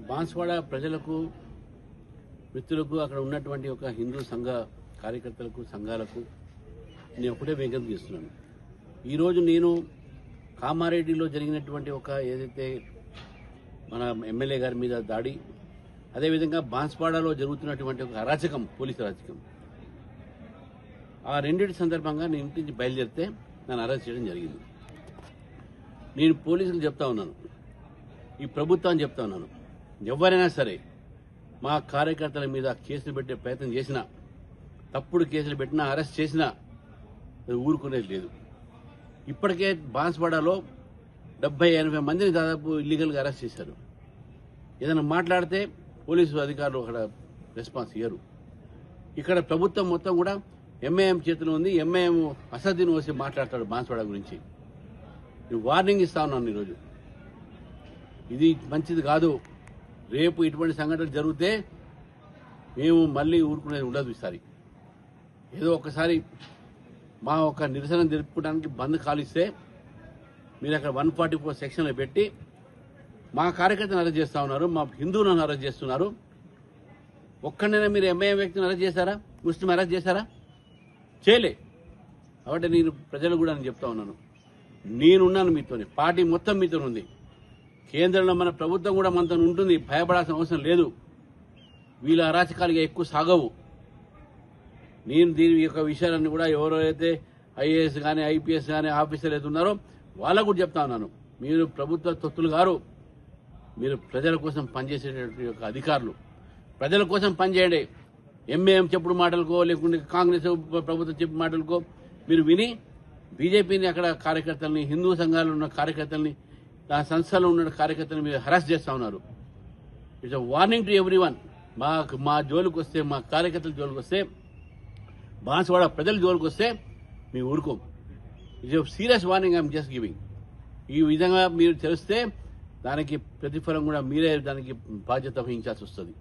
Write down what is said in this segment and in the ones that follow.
బాన్స్వాడ ప్రజలకు మిత్రులకు అక్కడ ఉన్నటువంటి ఒక హిందూ సంఘ కార్యకర్తలకు సంఘాలకు నేను ఒకటే విజ్ఞప్తి చేస్తున్నాను. ఈరోజు నేను కామారెడ్డిలో జరిగినటువంటి ఒక ఏదైతే మన ఎమ్మెల్యే గారి మీద దాడి, అదేవిధంగా బాన్స్వాడలో జరుగుతున్నటువంటి ఒక అరాచకం, పోలీసు అరాచకం, ఆ రెండింటి సందర్భంగా నేను ఇంటి నుంచి బయలుదేరితే నన్ను అరెస్ట్ చేయడం జరిగింది. నేను పోలీసులు చెప్తా ఉన్నాను, ఈ ప్రభుత్వాన్ని చెప్తా ఉన్నాను, ఎవరైనా సరే మా కార్యకర్తల మీద కేసులు పెట్టే ప్రయత్నం చేసినా, తప్పుడు కేసులు పెట్టినా, అరెస్ట్ చేసినా అది ఊరుకునేది లేదు. ఇప్పటికే బాన్స్వాడలో 70-80 మందిని దాదాపు ఇల్లీగల్గా అరెస్ట్ చేశారు. ఏదైనా మాట్లాడితే పోలీసు అధికారులు అక్కడ రెస్పాన్స్ ఇయ్యరు. ఇక్కడ ప్రభుత్వం మొత్తం కూడా ఎంఐఎం చేతిలో ఉంది. ఎంఐఎం అసదుద్దీన్ వచ్చి మాట్లాడతాడు బాన్స్వాడ గురించి. నేను వార్నింగ్ ఇస్తా ఉన్నాను ఈరోజు. ఇది మంచిది కాదు. రేపు ఇటువంటి సంఘటనలు జరిగితే మేము మళ్ళీ ఊరుకునేది ఉండదు. ఈసారి ఏదో ఒకసారి మా ఒక నిరసన జరుపుకోవడానికి బంద్ కాలిస్తే మీరు అక్కడ 144 సెక్షన్లో పెట్టి మా కార్యకర్తను అరెస్ట్ చేస్తా ఉన్నారు, మా హిందువులను అరెస్ట్ చేస్తున్నారు. ఒక్కడైనా మీరు ఎంఐఎం వ్యక్తిని అరెస్ట్ చేశారా? ముస్లిం అరెస్ట్ చేశారా? చేయలే. కాబట్టి నేను ప్రజలు కూడా నేను చెప్తా ఉన్నాను, నేనున్నాను మీతోనే, పార్టీ మొత్తం మీతో ఉంది, కేంద్రంలో మన ప్రభుత్వం కూడా మనతో ఉంటుంది. భయపడాల్సిన అవసరం లేదు. వీళ్ళ అరాచకాలుగా ఎక్కువ సాగవు. నేను దీని యొక్క విషయాలన్నీ కూడా ఎవరైతే ఐఏఎస్ కానీ ఐపీఎస్ కానీ ఆఫీసర్లు అయితే ఉన్నారో వాళ్ళకు కూడా చెప్తా ఉన్నాను, మీరు ప్రభుత్వ తొత్తులు గారు, మీరు ప్రజల కోసం పనిచేసేటువంటి యొక్క అధికారులు, ప్రజల కోసం పనిచేయండి. ఎంఏఎం చెప్పుడు మాటలకో లేకుంటే కాంగ్రెస్ ప్రభుత్వం చెప్పు మాటలకో మీరు విని బీజేపీని అక్కడ కార్యకర్తల్ని, హిందూ సంఘాలు ఉన్న కార్యకర్తల్ని, ఆ సంస్థలో ఉన్న కార్యకర్తలను మీరు హరాస్ చేస్తా ఉన్నారు. It's warning to everyone. మా జోలికి వస్తే, మా కార్యకర్తల జోలికి వస్తే, బాన్స్వాడ ప్రజల జోలికి వస్తే మీ ఊరుకోం. It's serious warning I'm just giving. ఈ విధంగా మీరు తెలిస్తే దానికి ప్రతిఫలం కూడా మీరే దానికి బాధ్యత వహించాల్సి వస్తుంది.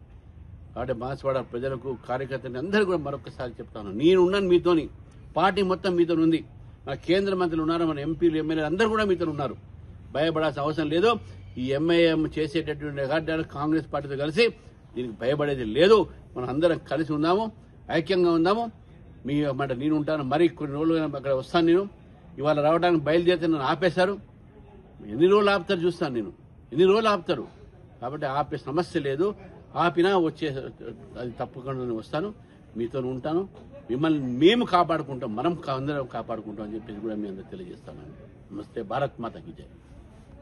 కాబట్టి బాన్స్వాడ ప్రజలకు, కార్యకర్తలు అందరూ కూడా మరొకసారి చెప్తాను, నేనున్నాను మీతోని, పార్టీ మొత్తం మీతో ఉంది, మన కేంద్ర మంత్రులు ఉన్నారు, మన ఎంపీలు ఎమ్మెల్యేలు అందరూ కూడా మీతో ఉన్నారు. భయపడాల్సిన అవసరం లేదు. ఈ ఎంఐఎం చేసేటటువంటి కాంగ్రెస్ పార్టీతో కలిసి దీనికి భయపడేది లేదు. మనం అందరం కలిసి ఉందాము, ఐక్యంగా ఉందాము. మీ మాట నేను ఉంటాను. మరి కొన్ని రోజులు అక్కడ వస్తాను. నేను ఇవాళ రావడానికి బయలుదేరితే నన్ను ఆపేశారు. ఎన్ని రోజులు ఆపుతారు చూస్తాను నేను, ఎన్ని రోజులు ఆపుతారు. కాబట్టి ఆపే సమస్య లేదు. ఆపినా వచ్చే అది తప్పకుండా వస్తాను, మీతో ఉంటాను. మిమ్మల్ని మేము కాపాడుకుంటాం, మనం అందరం కాపాడుకుంటాం అని చెప్పేసి కూడా మీ అందరూ తెలియజేస్తాను. నమస్తే. భారత్ మాతాకి జై.